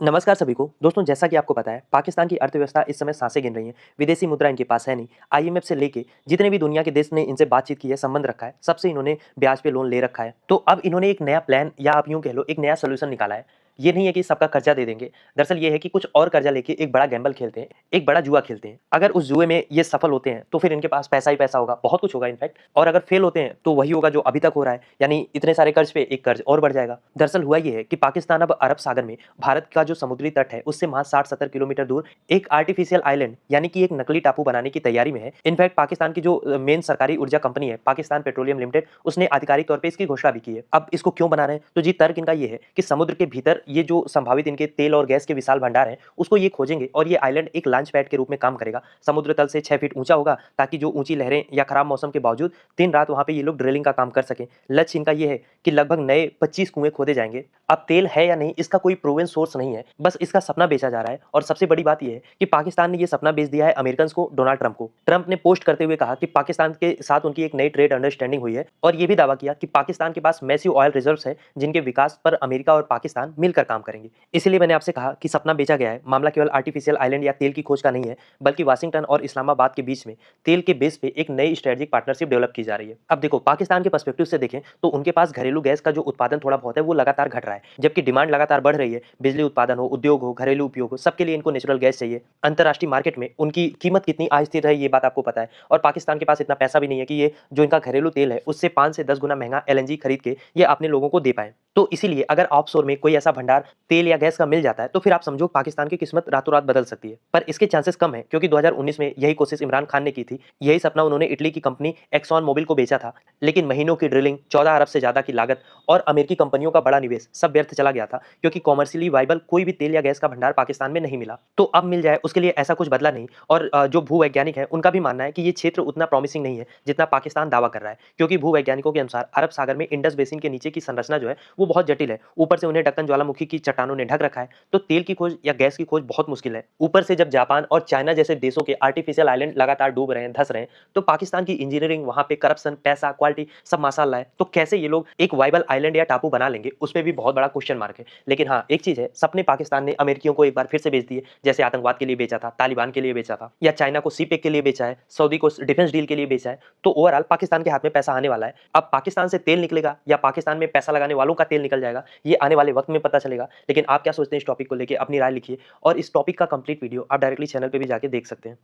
नमस्कार सभी को। दोस्तों, जैसा कि आपको पता है, पाकिस्तान की अर्थव्यवस्था इस समय साँसें गिन रही है। विदेशी मुद्रा इनके पास है नहीं। आईएमएफ से लेके जितने भी दुनिया के देश ने इनसे बातचीत की है, संबंध रखा है, सबसे इन्होंने ब्याज पे लोन ले रखा है। तो अब इन्होंने एक नया प्लान या आप यूँ कह लो एक नया सॉल्यूशन निकाला है। ये नहीं है कि सबका कर्जा दे देंगे। दरअसल ये है कि कुछ और कर्जा लेके एक बड़ा गैम्बल खेलते हैं, एक बड़ा जुआ खेलते हैं। अगर उस जुए में ये सफल होते हैं, तो फिर इनके पास पैसा ही पैसा होगा, बहुत कुछ होगा इनफैक्ट। और अगर फेल होते हैं, तो वही होगा जो अभी तक हो रहा है, यानी इतने सारे कर्ज पे एक कर्ज और बढ़ जाएगा। दरअसल हुआ ये है कि पाकिस्तान अब अरब सागर में भारत का जो समुद्री तट है उससे वहां 60-70 किलोमीटर दूर एक आर्टिफिशियल आइलैंड यानी कि एक नकली टापू बनाने की तैयारी में है। इनफैक्ट पाकिस्तान की जो मेन सरकारी ऊर्जा कंपनी है पाकिस्तान पेट्रोलियम लिमिटेड, उसने आधिकारिक तौर पे इसकी घोषणा भी की है। अब इसको क्यों बना रहे हैं, तो जी तर्क इनका ये है कि समुद्र के भीतर ये जो संभावित इनके तेल और गैस के विशाल भंडार हैं उसको ये खोजेंगे और ये आइलैंड एक लॉन्च पैड के रूप में काम करेगा। समुद्र तल से 6 फीट ऊंचा होगा ताकि जो ऊंची लहरें या खराब मौसम के बावजूद दिन रात वहां पे ये लोग ड्रिलिंग का काम कर सकें। लक्ष्य इनका ये है कि लगभग नए 25 कुएं खोदे जाएंगे। अब तेल है या नहीं इसका कोई प्रूवन सोर्स नहीं है, बस इसका सपना बेचा जा रहा है। और सबसे बड़ी बात यह है कि पाकिस्तान ने ये सपना बेच दिया है अमेरिकन को, डोनाल्ड ट्रंप को। ट्रंप ने पोस्ट करते हुए कहा कि पाकिस्तान के साथ उनकी एक नई ट्रेड अंडरस्टैंडिंग हुई है और ये भी दावा किया कि पाकिस्तान के पास मैसिव ऑयल रिजर्व्स है जिनके विकास पर अमेरिका और पाकिस्तान मिलकर काम करेंगे। इसलिए मैंने आपसे कहा कि सपना बेचा गया है। मामला केवल आर्टिफिशियल आइलैंड या तेल की खोज का नहीं है, बल्कि वाशिंगटन और इस्लामाबाद के बीच में तेल के बेस पे एक नई स्ट्रेटेजिक पार्टनरशिप डेवलप की जा रही है। अब देखो, पाकिस्तान के पर्सपेक्टिव से देखें तो उनके पास घरेलू गैस का जो उत्पादन थोड़ा बहुत है वो लगातार घट रहा है, जबकि डिमांड लगातार बढ़ रही है। बिजली उत्पादन हो, उद्योग हो, घरेलू उपयोग हो, सबके लिए इनको नेचुरल गैस चाहिए। अंतर्राष्ट्रीय मार्केट में उनकी कीमत कितनी अस्थिर है ये बात आपको पता है। और पाकिस्तान के पास इतना पैसा भी नहीं है कि ये जो इनका घरेलू तेल है उससे 5 से 10 गुना महंगा एलएनजी खरीद के ये अपने लोगों को दे पाए। तो इसीलिए अगर ऑफशोर में कोई ऐसा भंडार तेल या गैस का मिल जाता है तो फिर आप समझो पाकिस्तान की किस्मत रातों रात बदल सकती है। पर इसके चांसेस कम है, क्योंकि 2019 में यही कोशिश इमरान खान ने की थी। यही सपना उन्होंने इटली की कंपनी एक्सॉन मोबिल को बेचा था, लेकिन महीनों की ड्रिलिंग, 14 अरब से ज्यादा की लागत और अमेरिकी कंपनियों का बड़ा निवेश सब व्यर्थ चला गया था, क्योंकि कॉमर्शियली वाइबल कोई भी तेल या गैस का भंडार पाकिस्तान में नहीं मिला। तो अब मिल जाए उसके लिए ऐसा कुछ बदला नहीं। और जो भूवैज्ञानिक है उनका भी मानना है कि ये क्षेत्र उतना प्रॉमिसिंग नहीं है जितना पाकिस्तान दावा कर रहा है, क्योंकि भूवैज्ञानिकों के अनुसार अरब सागर में इंडस बेसिन के नीचे की संरचना जो है वो बहुत जटिल है। ऊपर से उन्हें दक्कन ज्वालामुखी की चट्टानों ने ढक रखा है, तो तेल की खोज या गैस की खोज बहुत मुश्किल है। ऊपर से जब जापान और चाइना जैसे देशों के आर्टिफिशियल आइलैंड लगातार डूब रहे हैं, धंस रहे हैं, तो पाकिस्तान की इंजीनियरिंग, वहां पे करप्शन, पैसा, क्वालिटी सब माशाल्लाह है। तो कैसे ये लोग एक वाइबल आइलैंड या टापू बना लेंगे, उस पे भी बहुत बड़ा क्वेश्चन मार्क है। लेकिन हाँ, एक चीज है, सपने पाकिस्तान ने अमेरिकियों को एक बार फिर से बेच दिए। जैसे आतंकवाद के लिए बेचा था, तालिबान के लिए बेचा था, या चाइना को सीपेक के लिए बेचा है, सऊदी को डिफेंस डील के लिए बेचा है। तो ओवरऑल पाकिस्तान के हाथ में पैसा आने वाला है। अब पाकिस्तान से तेल निकलेगा या पाकिस्तान में पैसा लगाने वालों का तेल निकल जाएगा, ये आने वाले वक्त में पता चलेगा। लेकिन आप क्या सोचते हैं इस टॉपिक को लेके, अपनी राय लिखिए। और इस टॉपिक का कंप्लीट वीडियो आप डायरेक्टली चैनल पे भी जाके देख सकते हैं।